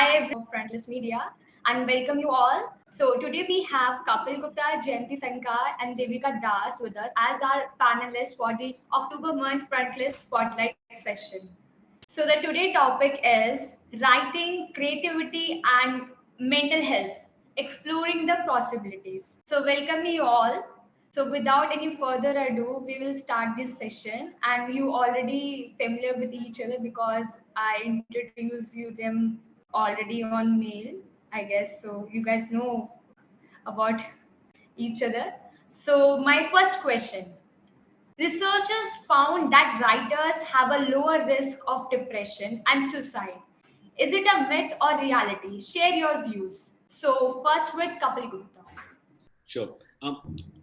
Hi, everyone of Frontlist Media, and welcome you all. So today we have Kapil Gupta, Jayanthi Sankar, and Devika Das with us as our panelists for the October month Frontlist Spotlight session. So the today topic is writing, creativity, and mental health, exploring the possibilities. So welcome you all. So without any further ado, we will start this session, and you already familiar with each other because I introduced you them already on mail, I guess. So you guys know about each other. So my first question. Researchers found that writers have a lower risk of depression and suicide. Is it a myth or reality? Share your views. So first with Kapil Gupta. Sure.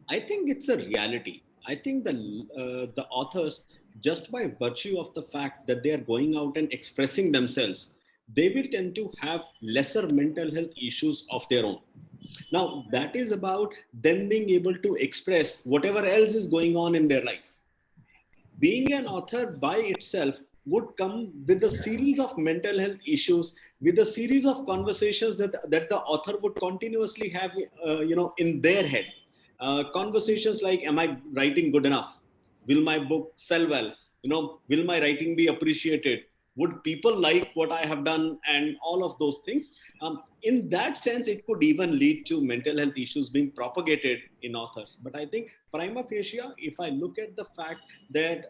I think it's a reality. I think the authors, just by virtue of the fact that they are going out and expressing themselves, they will tend to have lesser mental health issues of their own. Now, that is about them being able to express whatever else is going on in their life. Being an author by itself would come with a series of mental health issues, with a series of conversations that the author would continuously have in their head. Conversations like, am I writing good enough? Will my book sell well? Will my writing be appreciated? Would people like what I have done? And all of those things. In that sense, it could even lead to mental health issues being propagated in authors. But I think prima facie, if I look at the fact that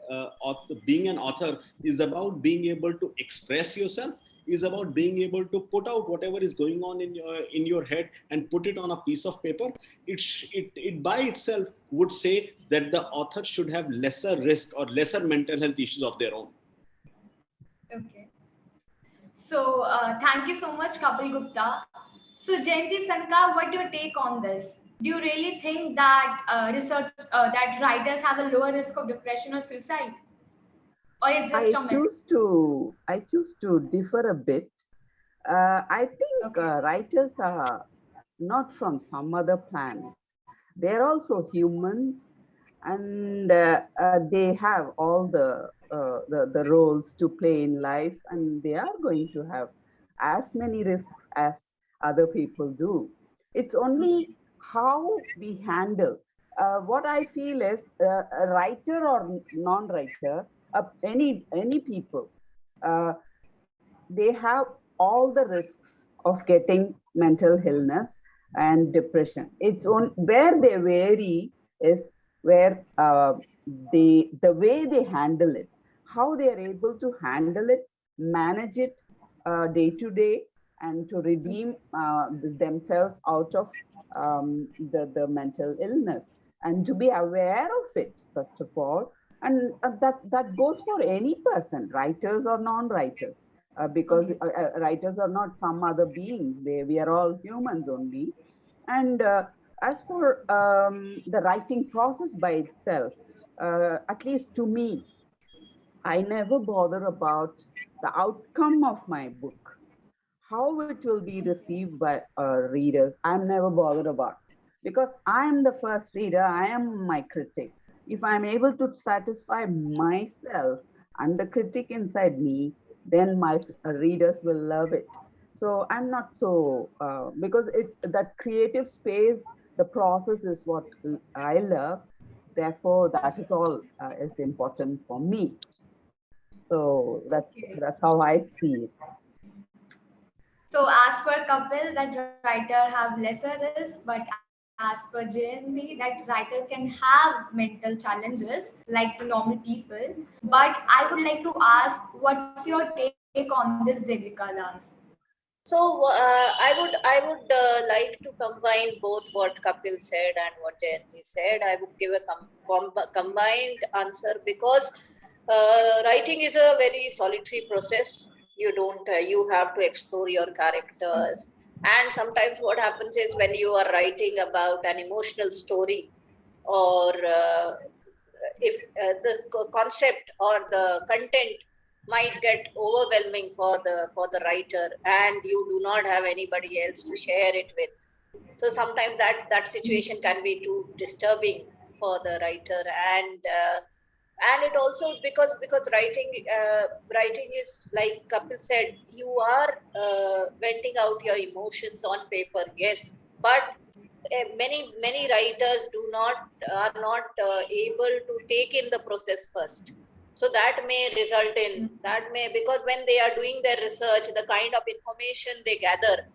being an author is about being able to express yourself, is about being able to put out whatever is going on in your head and put it on a piece of paper. It by itself would say that the author should have lesser risk or lesser mental health issues of their own. Okay. So thank you so much, Kapil Gupta. So Jayanthi Sankar, what do you take on this? Do you really think that that writers have a lower risk of depression or suicide, or it's just a myth? I choose to differ a bit. I think writers are not from some other planet. They're also humans, and they have all the roles to play in life, and they are going to have as many risks as other people do. It's only how we handle. What I feel is a writer or non-writer, any people, uh, they have all the risks of getting mental illness and depression. It's on where they vary is where the way they handle it, how they are able to handle it, manage it day to day, and to redeem themselves out of the mental illness, and to be aware of it first of all. And that goes for any person, writers or non-writers, because writers are not some other beings. We are all humans only. And as for the writing process by itself, at least to me, I never bother about the outcome of my book, how it will be received by readers. I'm never bothered about, because I am the first reader. I am my critic. If I'm able to satisfy myself and the critic inside me, then my readers will love it. So I'm not so because it's that creative space, the process is what I love. Therefore that is all is important for me. So that's how I see it. So as per Kapil, that writer have lesser risk, but as per Jayanthi, that writer can have mental challenges like the normal people. But I would like to ask, what's your take on this, Devika Das? So I would like to combine both what Kapil said and what Jayanthi said. I would give a combined answer because writing is a very solitary process. You don't you have to explore your characters, and sometimes what happens is when you are writing about an emotional story, or if the concept or the content might get overwhelming for the writer, and you do not have anybody else to share it with, so sometimes that situation can be too disturbing for the writer. And and it also because writing is, like Kapil said, you are venting out your emotions on paper, yes, but many writers are not able to take in the process first. So that may result in because when they are doing their research, the kind of information they gather,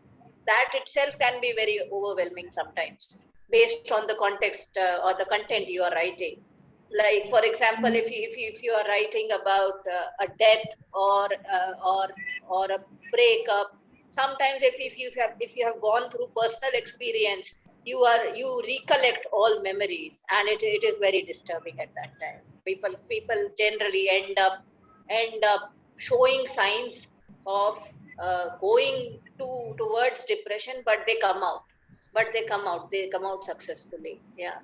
that itself can be very overwhelming sometimes based on the context or the content you are writing. Like, for example, if you are writing about a death or a breakup, sometimes if you have gone through personal experience, you recollect all memories, and it is very disturbing at that time. People generally end up showing signs of going towards depression, but they come out successfully. Yeah.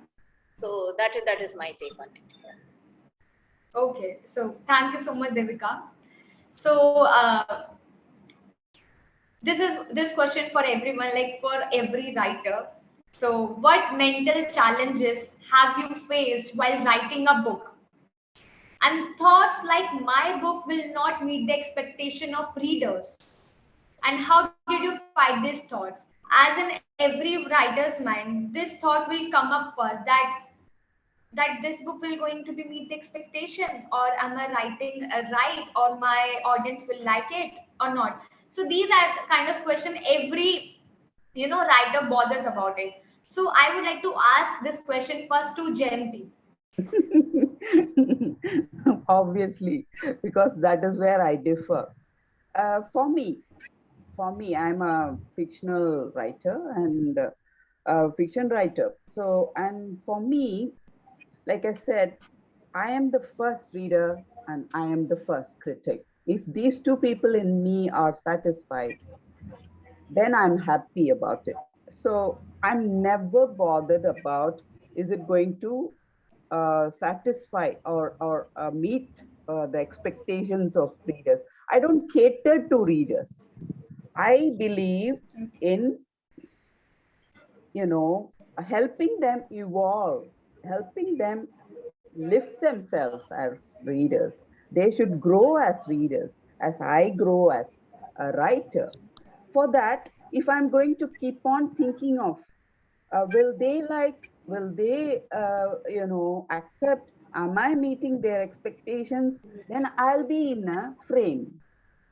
So that is my take on it. Yeah. Okay, so thank you so much, Devika. So this question for everyone, like for every writer. So, what mental challenges have you faced while writing a book? And thoughts like my book will not meet the expectation of readers. And how did you fight these thoughts? As in every writer's mind, this thought will come up first, that this book will going to be meet the expectation, or am I writing right, or my audience will like it or not. So these are the kind of question every writer bothers about it. So I would like to ask this question first to Jayanthi. Obviously, because that is where I differ. Uh, for me, I'm a fictional writer and fiction writer. So, and for me, like I said, I am the first reader and I am the first critic. If these two people in me are satisfied, then I'm happy about it. So I'm never bothered about is it going to satisfy or meet the expectations of readers. I don't cater to readers. I believe in, helping them evolve, helping them lift themselves as readers. They should grow as readers, as I grow as a writer. For that, if I'm going to keep on thinking of, will they like, will they, accept, am I meeting their expectations? Then I'll be in a frame.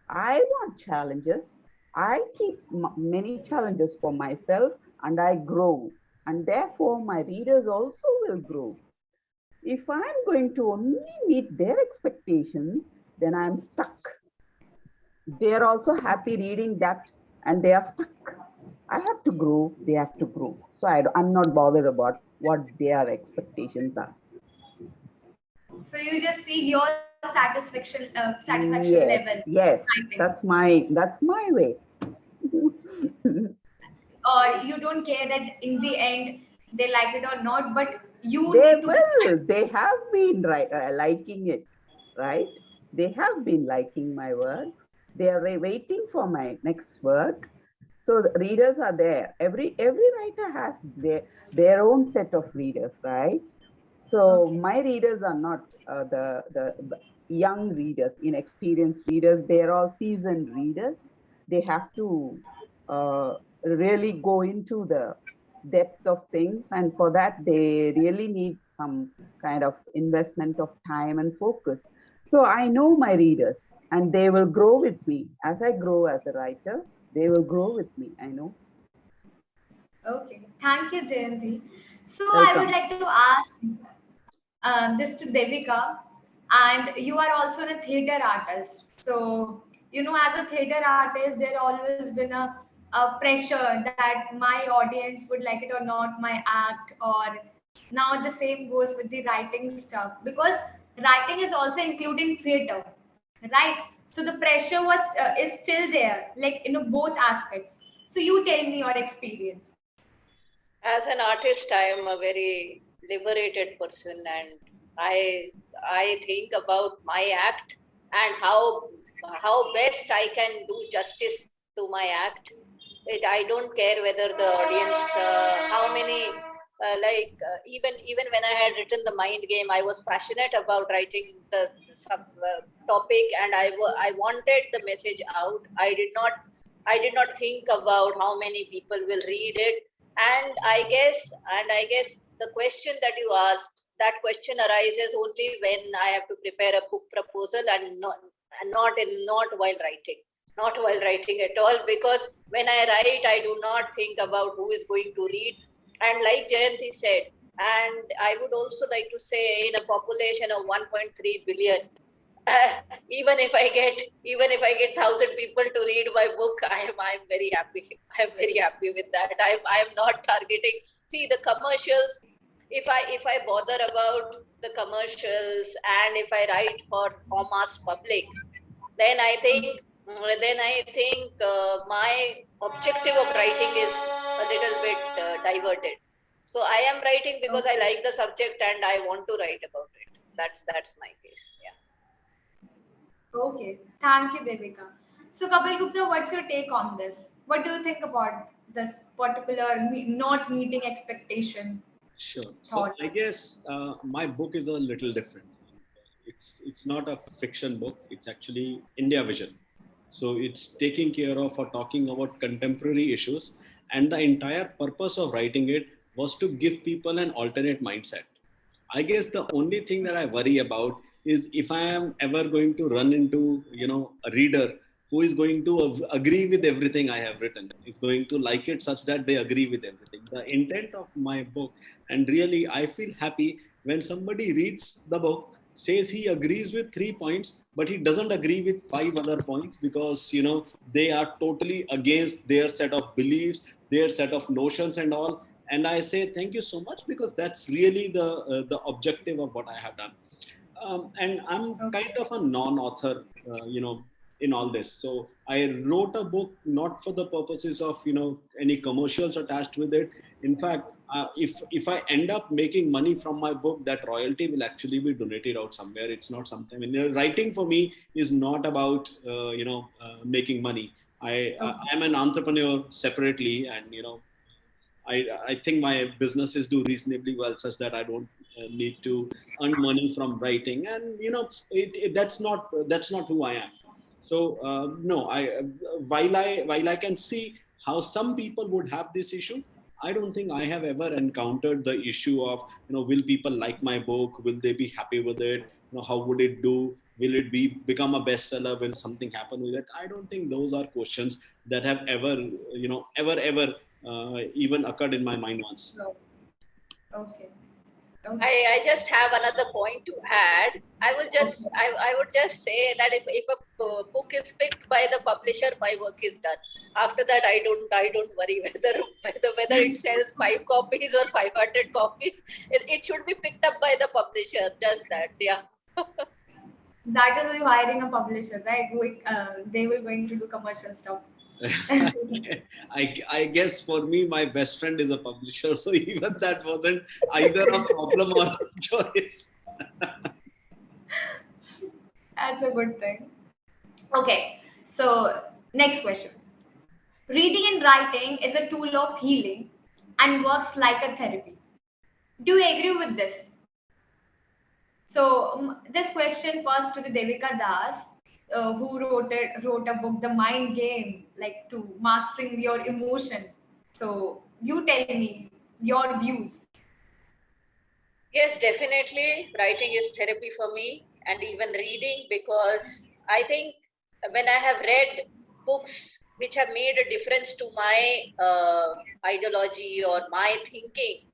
I want challenges. I keep many challenges for myself and I grow. And therefore, my readers also will grow. If I'm going to only meet their expectations, then I'm stuck. They're also happy reading that and they are stuck. I have to grow, they have to grow. So I'm not bothered about what their expectations are. So you just see your satisfaction level. Yes, that's my way. Or you don't care that in the end they like it or not, but they have been liking it, right? They have been liking my works. They are waiting for my next work. So the readers are there. Every writer has their own set of readers, right? So my readers are not the young readers, inexperienced readers. They're all seasoned readers. They have to really go into the depth of things, and for that they really need some kind of investment of time and focus. So I know my readers, and they will grow with me as I grow as a writer. They will grow with me, I know. Okay, thank you, Jayanthi. So Welcome. I would like to ask this to Devika, and you are also a theater artist. So, as a theater artist, there always been a pressure that my audience would like it or not, my act, or now the same goes with the writing stuff, because writing is also including theater, right? So the pressure is still there, like both aspects. So you tell me your experience. As an artist, I am a very liberated person, and I think about my act and how best I can do justice to my act. I don't care whether the audience, even when I had written the mind game, I was passionate about writing the sub topic, and I wanted the message out. I did not think about how many people will read it, and I guess the question that you asked, that question arises only when I have to prepare a book proposal, and not while writing, not while writing at all, because when I write, I do not think about who is going to read. And like Jayanthi said, and I would also like to say, in a population of 1.3 billion, even if I get 1,000 people to read my book, I'm very happy. I'm very happy with that. I'm not targeting. See, the commercials. If I bother about the commercials, and if I write for mass public, then I think my objective of writing is a little bit diverted. So I am writing because I like the subject and I want to write about it. That's my case. Yeah. Okay, thank you, Devika. So, Kapil Gupta, what's your take on this? What do you think about this particular not meeting expectation Sure. So thought? I guess my book is a little different. It's not a fiction book. It's actually India Vision. So it's taking care of or talking about contemporary issues. And the entire purpose of writing it was to give people an alternate mindset. I guess the only thing that I worry about is if I am ever going to run into, a reader who is going to agree with everything I have written, is going to like it such that they agree with everything. The intent of my book, and really I feel happy when somebody reads the book, says he agrees with 3 points, but he doesn't agree with 5 other points because, they are totally against their set of beliefs, their set of notions and all. And I say thank you so much, because that's really the objective of what I have done. And I'm kind of a non-author, in all this. So I wrote a book not for the purposes of any commercials attached with it. In fact, if I end up making money from my book, that royalty will actually be donated out somewhere. It's not something. Writing for me is not about making money. I'm an entrepreneur separately, and I think my businesses do reasonably well, such that I don't need to earn money from writing, and that's not who I am. So no, while I can see how some people would have this issue, I don't think I have ever encountered the issue of will people like my book? Will they be happy with it? How would it do? Will it become a bestseller? Will something happen with it? I don't think those are questions that have ever even occurred in my mind once. No. Okay. I just have another point to add. I would just say that if a book is picked by the publisher, my work is done. After that, I don't worry whether it sells 5 copies or 500 copies. It should be picked up by the publisher. Just that, yeah. That is you hiring a publisher, right? They will going to do commercial stuff. I guess for me, my best friend is a publisher, so even that wasn't either a problem or a choice. That's a good thing. Okay, so next question. Reading and writing is a tool of healing and works like a therapy. Do you agree with this? So this question first to the Devika Das, who wrote a book, The Mind Game, like to mastering your emotion. So you tell me your views. Yes, definitely. Writing is therapy for me, and even reading, because I think when I have read books which have made a difference to my ideology or my thinking,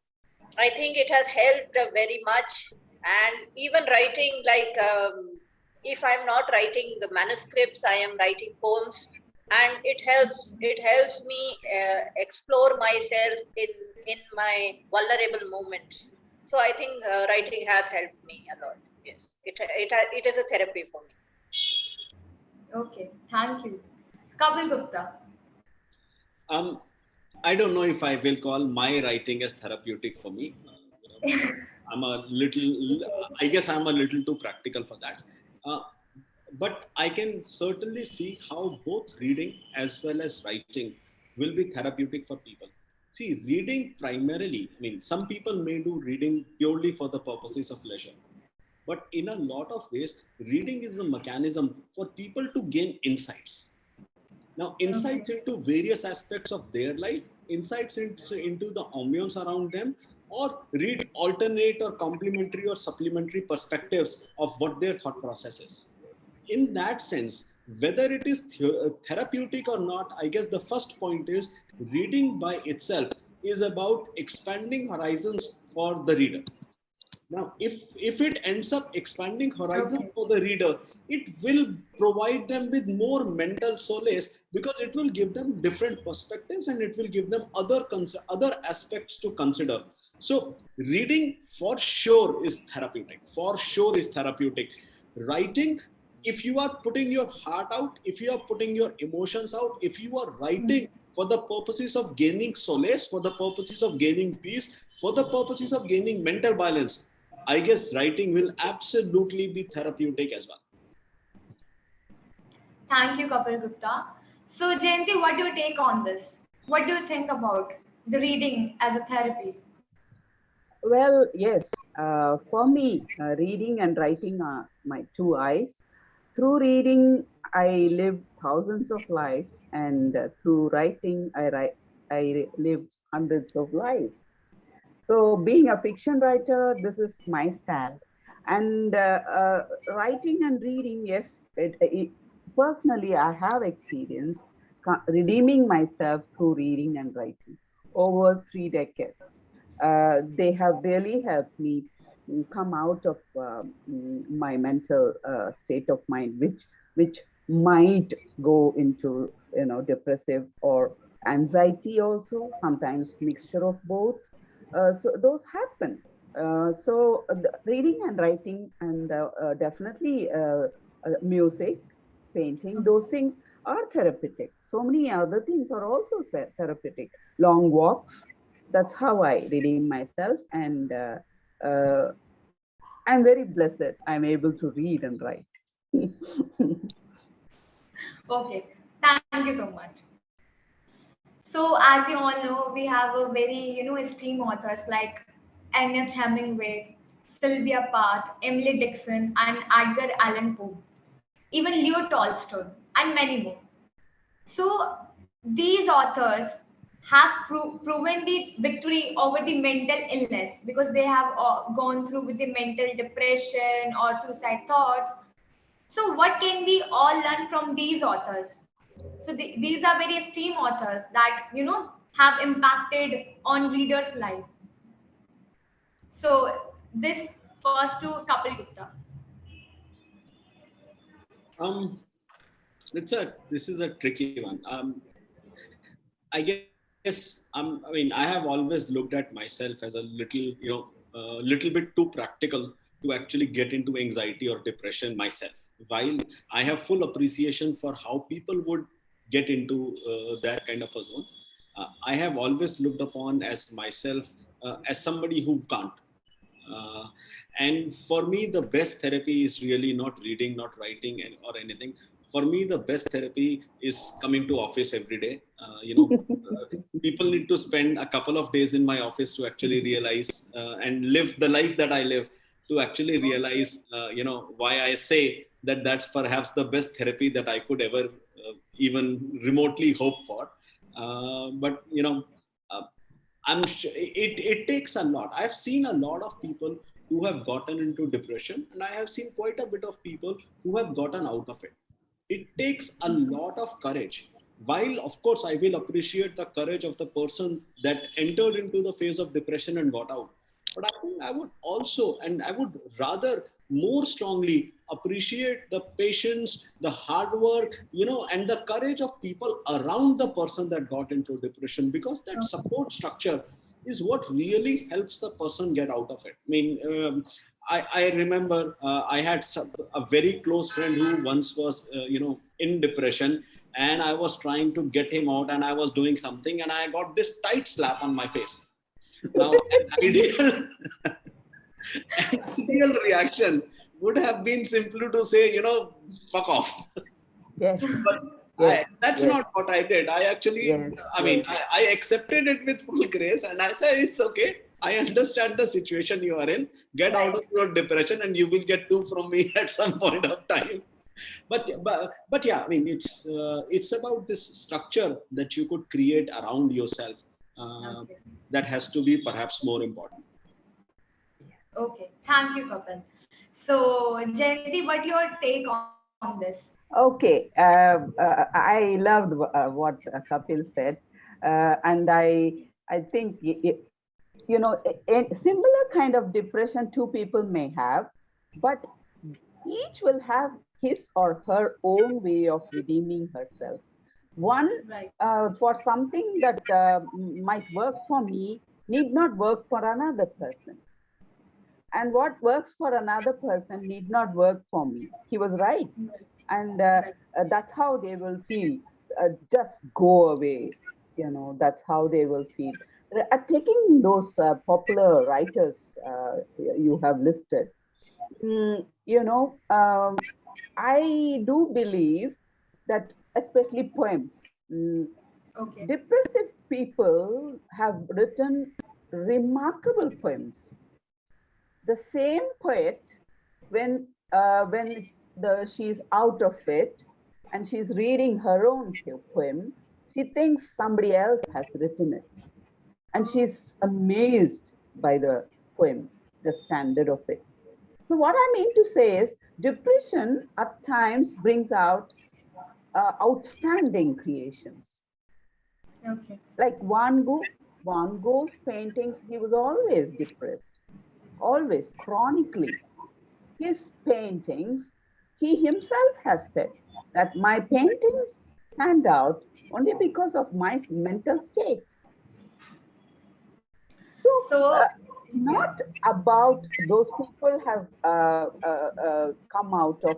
I think it has helped very much. And even writing, like if I'm not writing the manuscripts, I am writing poems, and it helps me explore myself in my vulnerable moments. So I think writing has helped me a lot. Yes, it is a therapy for me. Okay, thank you. Kapil Gupta. I don't know if I will call my writing as therapeutic for me. I'm a little, I guess I'm a little too practical for that. Uh, but I can certainly see how both reading as well as writing will be therapeutic for people. See, reading primarily, I mean, some people may do reading purely for the purposes of leisure. But in a lot of ways, reading is a mechanism for people to gain insights. Now, insights into various aspects of their life, insights into the ambience around them, or read alternate or complementary or supplementary perspectives of what their thought process is. In that sense, whether it is therapeutic or not, I guess the first point is reading by itself is about expanding horizons for the reader. Now, if it ends up expanding horizons Okay. for the reader, it will provide them with more mental solace because it will give them different perspectives and it will give them other aspects to consider. So, reading for sure is therapeutic. For sure is therapeutic. Writing, if you are putting your heart out, if you are putting your emotions out, if you are writing for the purposes of gaining solace, for the purposes of gaining peace, for the purposes of gaining mental balance, I guess writing will absolutely be therapeutic as well. Thank you, Kapil Gupta. So, Jayanti, what do you take on this? What do you think about the reading as a therapy? Well, yes, for me, reading and writing are my two eyes. Through reading, I live thousands of lives, and through writing, I live hundreds of lives. So, being a fiction writer, this is my stand. And writing and reading, yes, personally, I have experienced redeeming myself through reading and writing over 3 decades. They have really helped me come out of my mental state of mind, which might go into depressive or anxiety also, sometimes mixture of both. So those happen. Reading and writing and definitely music, painting, those things are therapeutic. So many other things are also therapeutic. Long walks, that's how I redeem myself. And uh, I'm very blessed. I'm able to read and write. Okay, thank you so much. So, as you all know, we have a very, esteemed authors like Ernest Hemingway, Sylvia Plath, Emily Dickinson, and Edgar Allan Poe, even Leo Tolstoy, and many more. So, these authors have proven the victory over the mental illness because they have gone through with the mental depression or suicide thoughts. So, what can we all learn from these authors? So these are very esteemed authors that have impacted on readers' life. So this first to Kapil Gupta. Um, this is a tricky one. I guess I mean, I have always looked at myself as a little bit too practical to actually get into anxiety or depression myself. While I have full appreciation for how people would get into that kind of a zone, I have always looked upon as myself as somebody who can't. Uh, and for me, the best therapy is really not reading, not writing, or anything. For me, the best therapy is coming to office every day. People need to spend a couple of days in my office to actually realize and live the life that I live, to actually realize, why I say that that's perhaps the best therapy that I could ever even remotely hope for. But uh, I'm sure it takes a lot. I've seen a lot of people who have gotten into depression, and I have seen quite a bit of people who have gotten out of it. It takes a lot of courage. While, of course, I will appreciate the courage of the person that entered into the phase of depression and got out. But I think I would also, and I would rather more strongly appreciate the patience, the hard work, and the courage of people around the person that got into depression, because that support structure is what really helps the person get out of it. I mean, I remember I had a very close friend who once was, in depression, and I was trying to get him out, and I was doing something, and I got this tight slap on my face. Now, an ideal reaction would have been simply to say, fuck off. Yes. but Yes, that's yes, not what I did. I actually, yes, yes. I accepted it with full grace, and I said, it's okay. I understand the situation you are in. Get out Right. of your depression, and you will get two from me at some point of time. But yeah, I mean, it's about this structure that you could create around yourself. Okay. That has to be perhaps more important. Okay. Thank you, Kapil. So, Jayanti, what your take on this? Okay, I loved what Kapil said, and I think a similar kind of depression two people may have, but each will have his or her own way of redeeming herself. One, Right. for something that might work for me need not work for another person, and what works for another person need not work for me. He was right, and Right. that's how they will feel. Just go away, that's how they will feel. Taking those popular writers you have listed, I do believe that, especially poems, Okay. depressive people have written remarkable poems. The same poet, when she's out of it and she's reading her own poem, she thinks somebody else has written it, and she's amazed by the poem, the standard of it. So what I mean to say is, depression at times brings out outstanding creations. Okay. Like Van Gogh's paintings, he was always depressed, always, chronically. His paintings, he himself has said that my paintings stand out only because of my mental state. So, So, uh, yeah. not about those people have come out of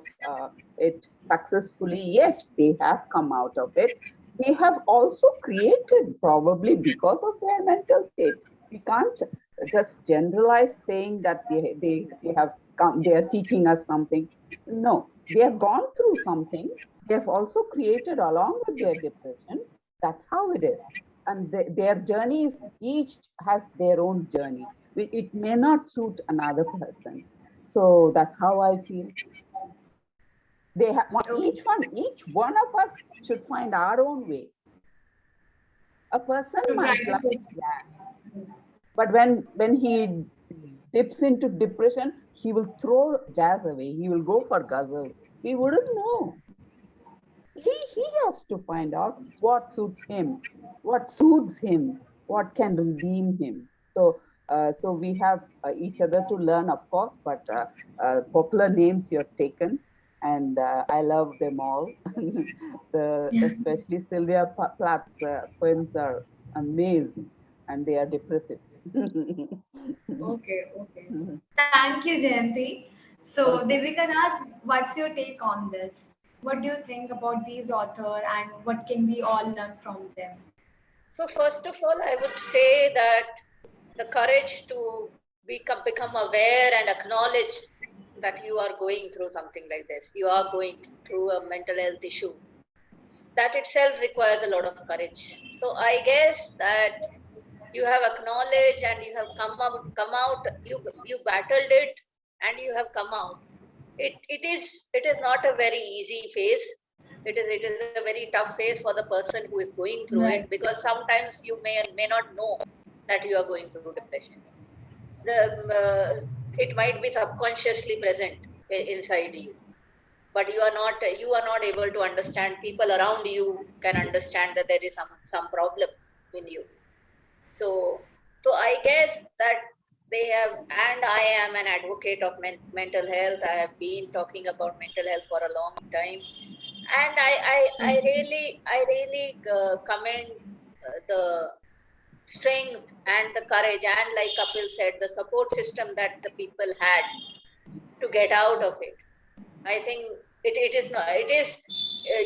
it successfully. Yes, they have come out of it. They have also created, probably because of their mental state. We can't just generalize saying that they have come, they are teaching us something. No, they have gone through something. They have also created along with their depression. That's how it is. And their journeys, each has their own journey. It may not suit another person. So that's how I feel. They have Okay. each one of us should find our own way. A person To try might to like put. jazz, but when he dips into depression, he will throw jazz away. He will go for ghazals. We wouldn't know. He has to find out what suits him, what soothes him, what can redeem him. So we have each other to learn, of course, but popular names you have taken, and I love them all. Especially Sylvia Plath's poems are amazing, and they are depressive. Okay. Okay. Thank you, Jayanti. So, Okay. Devika Das, what's your take on this? What do you think about these author and what can we all learn from them? So first of all, I would say that the courage to become aware and acknowledge that you are going through something like this, you are going through a mental health issue, that itself requires a lot of courage. So I guess that you have acknowledged and you have come out, you battled it and you have come out. It is not a very easy phase. It is a very tough phase for the person who is going through it, Right. because sometimes you may not know that you are going through depression. The it might be subconsciously present inside you, but you are not able to understand. People around you can understand that there is some problem in you. So I guess that they have, and I am an advocate of mental health. I have been talking about mental health for a long time, and I really commend the strength and the courage, and like Kapil said, the support system that the people had to get out of it. I think it is not. It is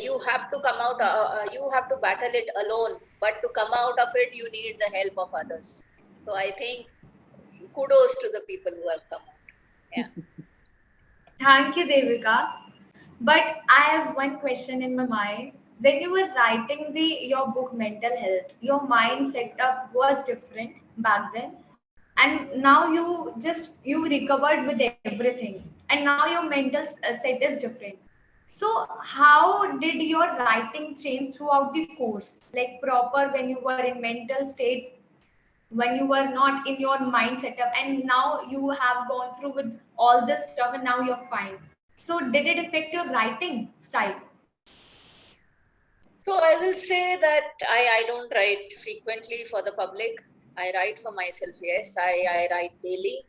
you have to come out. You have to battle it alone. But to come out of it, you need the help of others. So I think kudos to the people who have come out. Yeah. Thank you, Devika. But I have one question in my mind. when you were writing your book Mental Health, your mind setup was different back then, and now you recovered with everything, and now your mental set is different. So how did your writing change throughout the course? Like proper when you were in mental state, when you were not in your mind setup, and now you have gone through with all this stuff and now you're fine. So did it affect your writing style? So I will say that I don't write frequently for the public. I write for myself, yes. I write daily.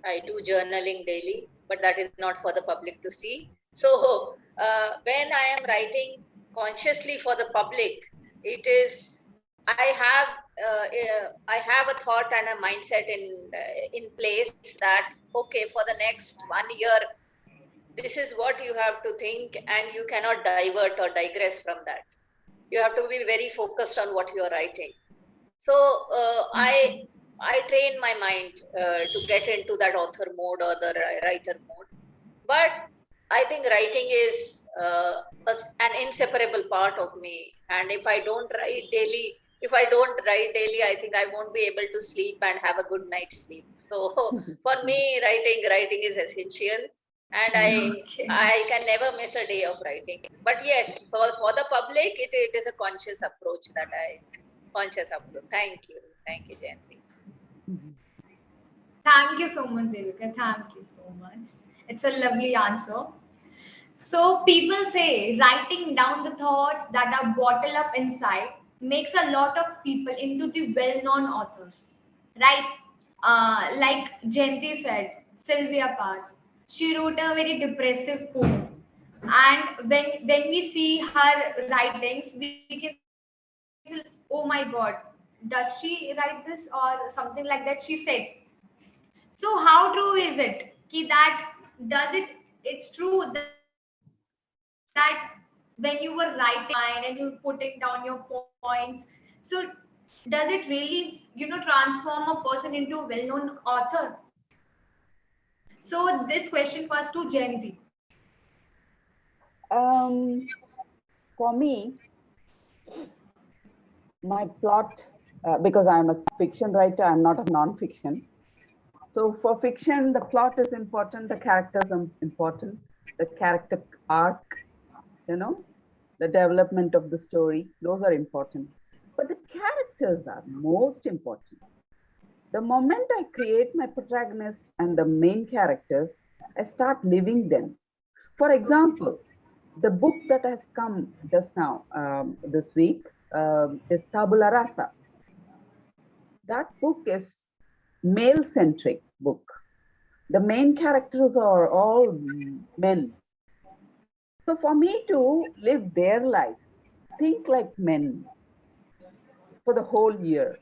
I do journaling daily, but that is not for the public to see. So when I am writing consciously for the public, it is I have a thought and a mindset in place that okay, for the next 1 year, this is what you have to think, and you cannot divert or digress from that. You have to be very focused on what you are writing. So I train my mind to get into that author mode or the writer mode. But I think writing is an inseparable part of me. And if I don't write daily, I think I won't be able to sleep and have a good night's sleep. So for me, writing is essential, and Okay. I can never miss a day of writing. But yes, for the public, it is a conscious approach that I conscious approach. Thank you, Jayanthi. Thank you so much, Devika. Thank you so much. It's a lovely answer. So people say writing down the thoughts that are bottled up inside makes a lot of people into the well-known authors, right? Like Jayanthi said, Sylvia Plath. She wrote a very depressive poem, and when we see her writings, we can say, "Oh my God, does she write this or something like that?" She said. So how true is it? Ki that does it? It's true that when you were writing down your mind and you're putting down your points, so does it really, transform a person into a well-known author? So this question first to Jayanti. Um, for me, my plot, because I'm a fiction writer, I'm not a non-fiction. So for fiction, the plot is important, the characters are important, the character arc, the development of the story, those are important. But the characters are most important. The moment I create my protagonist and the main characters, I start living them. For example, the book that has come just now, this week, is Tabula Rasa. That book is male-centric book. The main characters are all men. So for me to live their life, think like men for the whole year,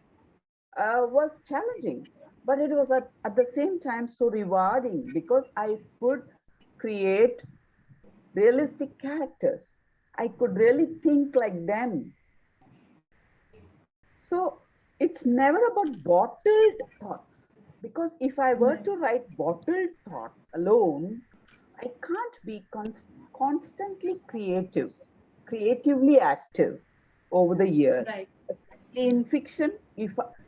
was challenging. But it was at the same time so rewarding because I could create realistic characters. I could really think like them. So it's never about bottled thoughts. Because if I were to write bottled thoughts alone, I can't be constantly creatively active over the years. Right. Especially in fiction,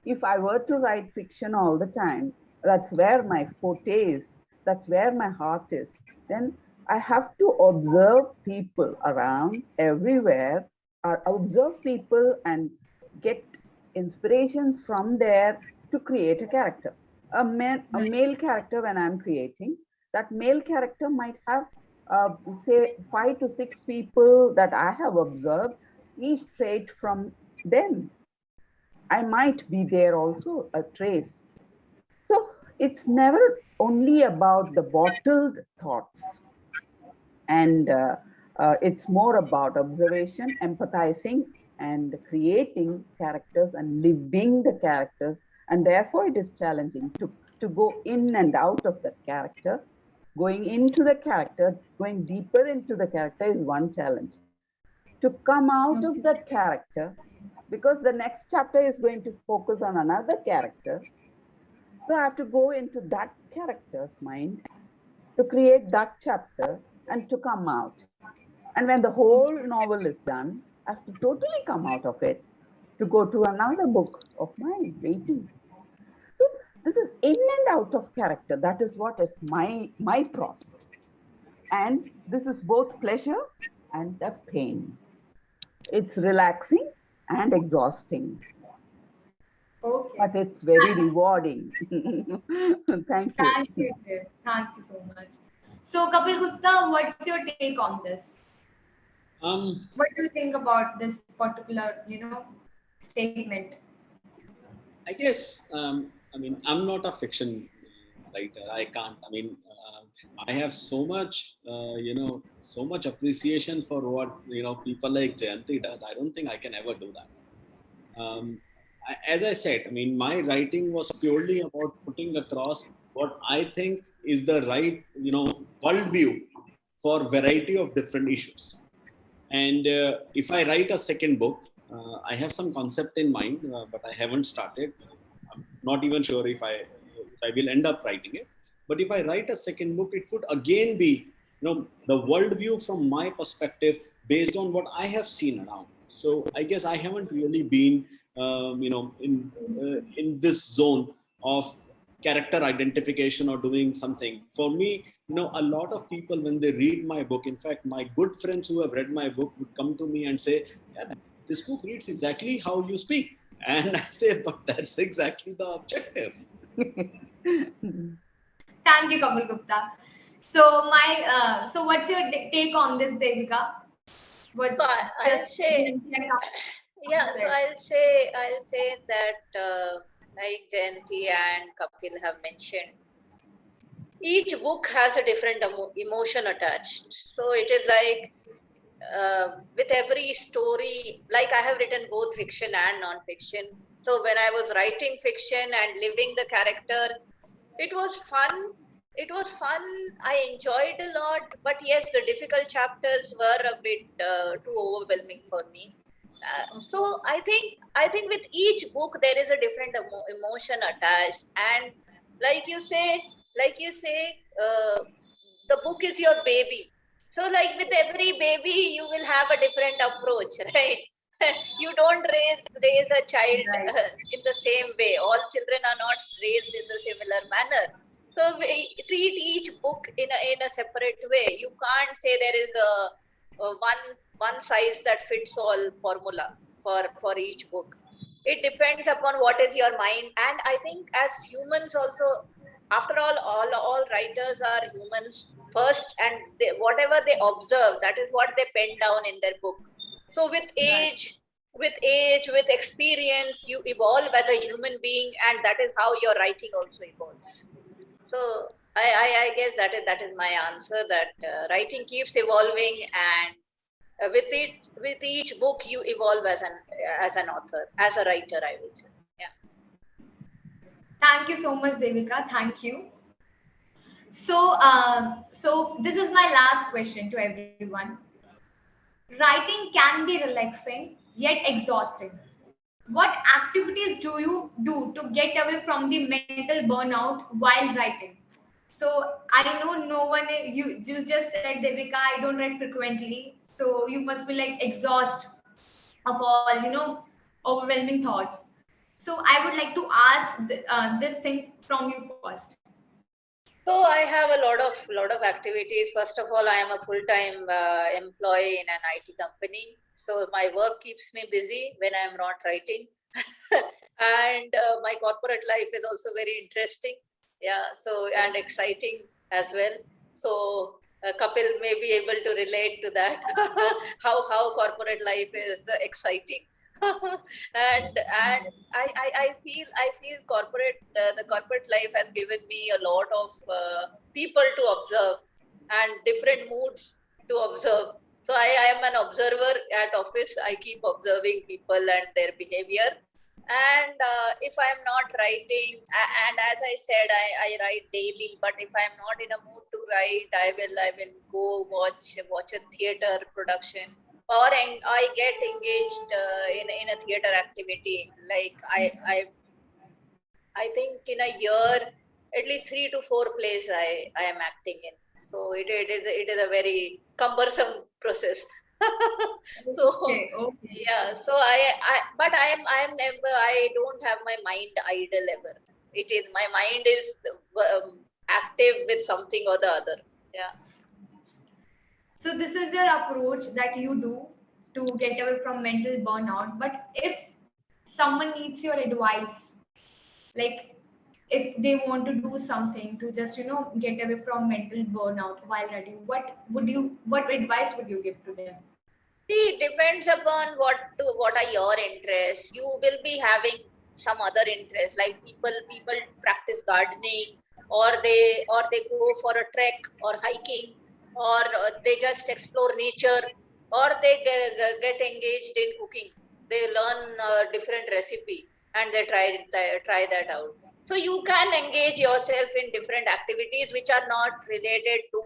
if I were to write fiction all the time, that's where my forte is, that's where my heart is, then I have to observe people around everywhere, observe people and get inspirations from there to create a character. A male character, when I'm creating, that male character might have, say, 5 to 6 people that I have observed, each trait from them. I might be there also, a trace. So it's never only about the bottled thoughts. And it's more about observation, empathizing, and creating characters and living the characters. And therefore, it is challenging to go in and out of that character. Going into the character, going deeper into the character is one challenge. To come out of that character, because the next chapter is going to focus on another character. So I have to go into that character's mind to create that chapter and to come out. And when the whole novel is done, I have to totally come out of it to go to another book of mine waiting. So this is in and out of character. That is what is my process. And this is both pleasure and a pain. It's relaxing and exhausting, Okay. but it's very rewarding. Thank you. Thank you, Dev. Thank you so much. So, Kapil Gupta, what's your take on this? Um, What do you think about this particular, statement? I guess, I mean, I'm not a fiction writer. I can't. I mean, I have so much, so much appreciation for what, people like Jayanthi does. I don't think I can ever do that. As I said, I mean, my writing was purely about putting across what I think is the right, worldview for variety of different issues. And if I write a second book, I have some concept in mind, but I haven't started. I'm not even sure if I will end up writing it. But if I write a second book, it would again be, the worldview from my perspective based on what I have seen around. So I guess I haven't really been, in this zone of character identification or doing something. For me, a lot of people, when they read my book, in fact, my good friends who have read my book would come to me and say, yeah, this book reads exactly how you speak. And I say, but that's exactly the objective. Thank you, Kapil Gupta. So what's your take on this, Devika? What So I'll just say, yeah. So said? I'll say that like Jayanthi and Kapil have mentioned, each book has a different emotion attached. So it is like with every story, like I have written both fiction and non-fiction. So when I was writing fiction and living the character, it was fun. It was fun. I enjoyed a lot. But yes, the difficult chapters were a bit too overwhelming for me. So I think with each book there is a different emotion attached, and like you say, the book is your baby. So like with every baby, you will have a different approach, right? You don't raise a child Right. in the same way. All children are not raised in the similar manner. So we treat each book in a separate way. You can't say there is a one size that fits all formula for each book. It depends upon what is your mind. And I think as humans also, after all writers are humans first, and whatever they observe, that is what they pen down in their book. So with Right. age, with experience, you evolve as a human being, and that is how your writing also evolves. So I guess that is my answer, that writing keeps evolving, and with each book you evolve as an author, as a writer, I would say. Yeah. Thank you so much, Devika. Thank you. So this is my last question to everyone. Writing can be relaxing yet exhausting. What activities do you do to get away from the mental burnout while writing? So I know no one you just said, Devika, I don't write frequently, so you must be like exhaust of all overwhelming thoughts. So I would like to ask this thing from you first. So I have a lot of activities. First of all, I am a full-time employee in an IT company. So my work keeps me busy when I am not writing. And my corporate life is also very interesting. Yeah, so and exciting as well. So Kapil may be able to relate to that. How corporate life is exciting. And I feel the corporate life has given me a lot of people to observe and different moods to observe. So I am an observer at office. I keep observing people and their behavior. And if I'm not writing, and as I said, I write daily. But if I'm not in a mood to write, I will go watch a theater production, or I get engaged in a theater activity. Like I think in a year, at least 3 to 4 plays I am acting in. So it is a very cumbersome process. So Okay, okay. yeah, so but I am never, I don't have my mind idle ever. It is, my mind is active with something or the other. Yeah. So this is your approach that you do to get away from mental burnout. But if someone needs your advice, like if they want to do something to just get away from mental burnout while writing, what advice would you give to them? See, it depends upon what are your interests. You will be having some other interests, like people practice gardening, or they go for a trek or hiking, or they just explore nature, or they get engaged in cooking. They learn different recipe and they try that out. So you can engage yourself in different activities which are not related to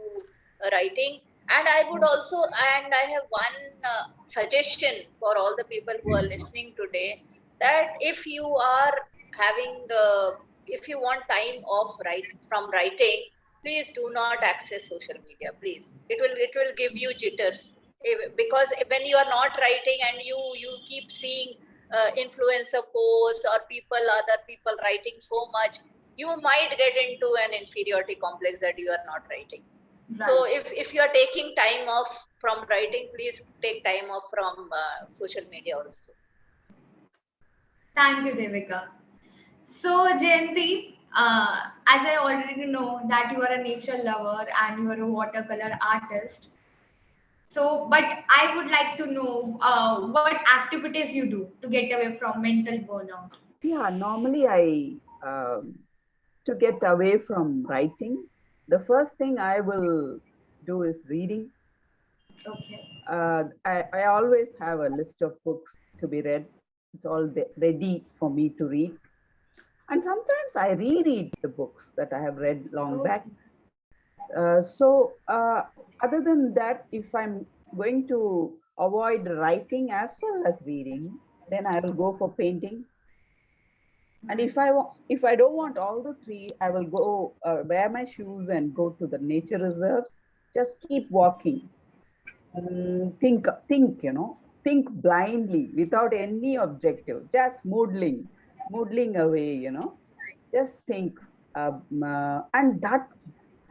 writing. And I would also, and I have one suggestion for all the people who are listening today, that if you are having, if you want time off from writing, please do not access social media. Please, it will give you jitters. Because when you are not writing and you keep seeing influencer posts or other people writing so much, you might get into an inferiority complex that you are not writing. So Right. if you are taking time off from writing, please take time off from social media also. Thank you, Devika. So, Jayanti, as I already know that you are a nature lover and you are a watercolor artist. So, but I would like to know what activities you do to get away from mental burnout. Yeah, normally to get away from writing, the first thing I will do is reading. Okay. I always have a list of books to be read. It's all ready for me to read. And sometimes I reread the books that I have read long Oh, back. So, other than that, if I'm going to avoid writing as well as reading, then I will go for painting. And if I don't want all the three, I will go wear my shoes and go to the nature reserves. Just keep walking. Think blindly without any objective. Just moodling away. Just think, and that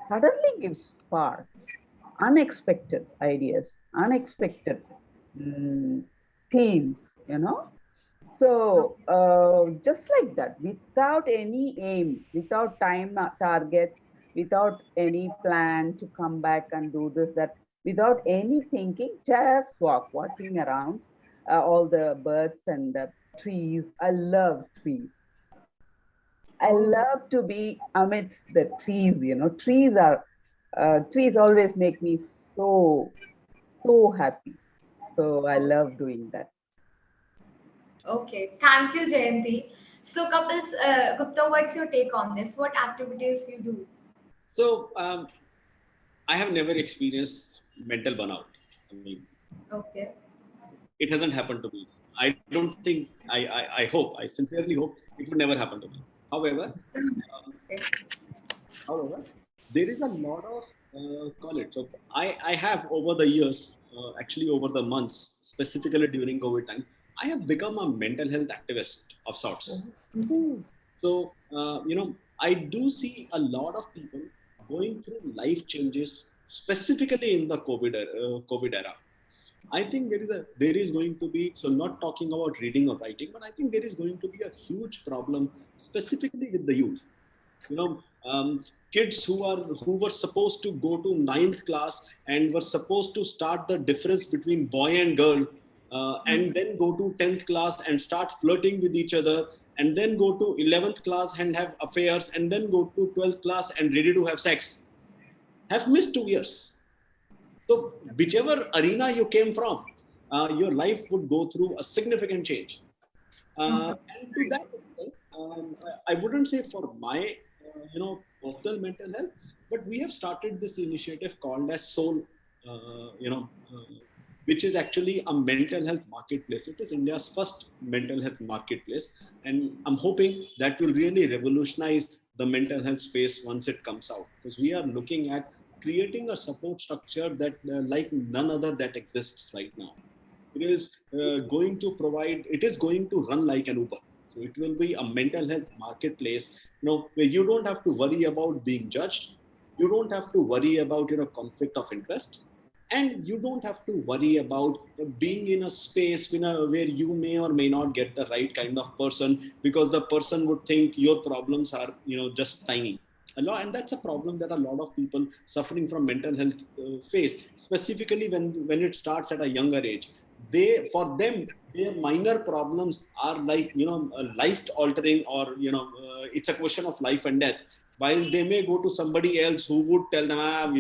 suddenly gives sparks, unexpected ideas, unexpected mm, themes. So, just like that, without any aim, without time targets, without any plan to come back and do this, that, without any thinking, just watching around all the birds and the trees. I love trees. I oh, love to be amidst the trees. Trees always make me so happy. So I love doing that. okay. Thank you, Jayanti. So, Gupta, what's your take on this? What activities you do? So I have never experienced mental burnout. I mean, Okay. it hasn't happened to me. I don't think, I hope, I sincerely hope it would never happen to me. However, Okay. however, there is a lot of call it. So I have over the years, actually over the months, specifically during COVID time, I have become a mental health activist of sorts. Mhm. So I do see a lot of people going through life changes, specifically in the COVID era. I think there is going to be, so not talking about reading or writing, but I think there is going to be a huge problem specifically with the youth. You know, kids who were supposed to go to ninth class and were supposed to start the difference between boy and girl, and then go to 10th class and start flirting with each other, and then go to 11th class and have affairs, and then go to 12th class and ready to have sex, have missed 2 years. So, whichever arena you came from, your life would go through a significant change. And to that extent, I wouldn't say for my, personal mental health, but we have started this initiative called as Soul, which is actually a mental health marketplace. It is India's first mental health marketplace, and I'm hoping that will really revolutionize the mental health space once it comes out, because we are looking at creating a support structure that like none other that exists right now. It is going to provide, it is going to run like an Uber. So it will be a mental health marketplace, where you don't have to worry about being judged. You don't have to worry about, conflict of interest. And you don't have to worry about being in a space, where you may or may not get the right kind of person, because the person would think your problems are, just tiny. And that's a problem that a lot of people suffering from mental health face, specifically when it starts at a younger age. For them, their minor problems are like, life altering, or it's a question of life and death, while they may go to somebody else who would tell them,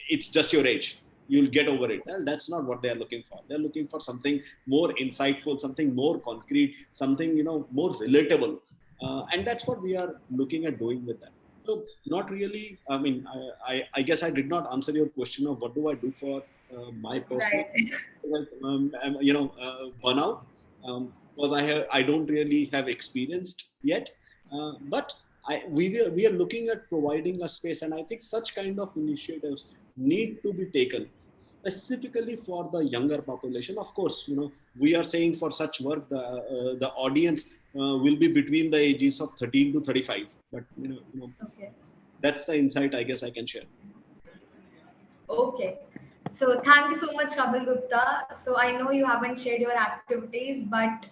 it's just your age, you'll get over it. Well, that's not what they're looking for. They're looking for something more insightful, something more concrete, something, more relatable. And that's what we are looking at doing with that. So not really, I mean, I guess I did not answer your question of what do I do for my personal, Right. burnout, because I don't really have experienced yet, but we are looking at providing a space, and I think such kind of initiatives need to be taken specifically for the younger population. Of course, we are saying for such work the audience will be between the ages of 13 to 35, but Okay. that's the insight I guess I can share. Okay. So thank you so much, Kapil Gupta. So I know you haven't shared your activities, but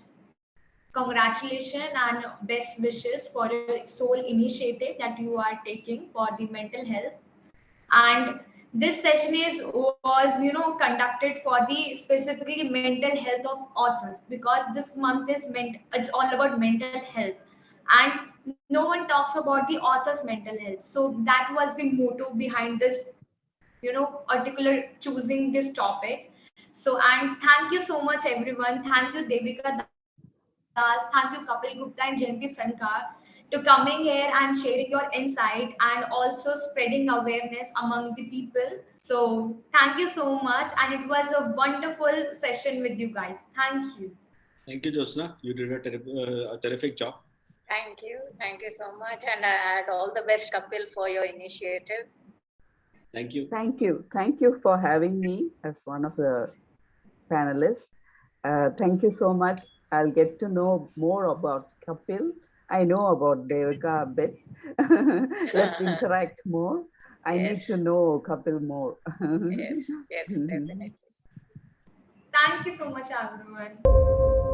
congratulations and best wishes for your sole initiative that you are taking for the mental health. And this session was conducted for the specifically mental health of authors, because this month is it's all about mental health, and no one talks about the author's mental health. So that was the motto behind this particular choosing this topic. So, and thank you so much everyone. Thank you Devika Das, thank you Kapil Gupta and Jayanthi Sankar to coming here and sharing your insight and also spreading awareness among the people. So thank you so much, and it was a wonderful session with you guys. Thank you. Thank you, Josna. You did a terrific job. Thank you so much, and all the best, Kapil, for your initiative. Thank you. Thank you for having me as one of the panelists. Thank you so much. I'll get to know more about Kapil. I know about Devika a bit. Let's interact more. I need to know Kapil more. Yes, definitely. Thank you so much everyone.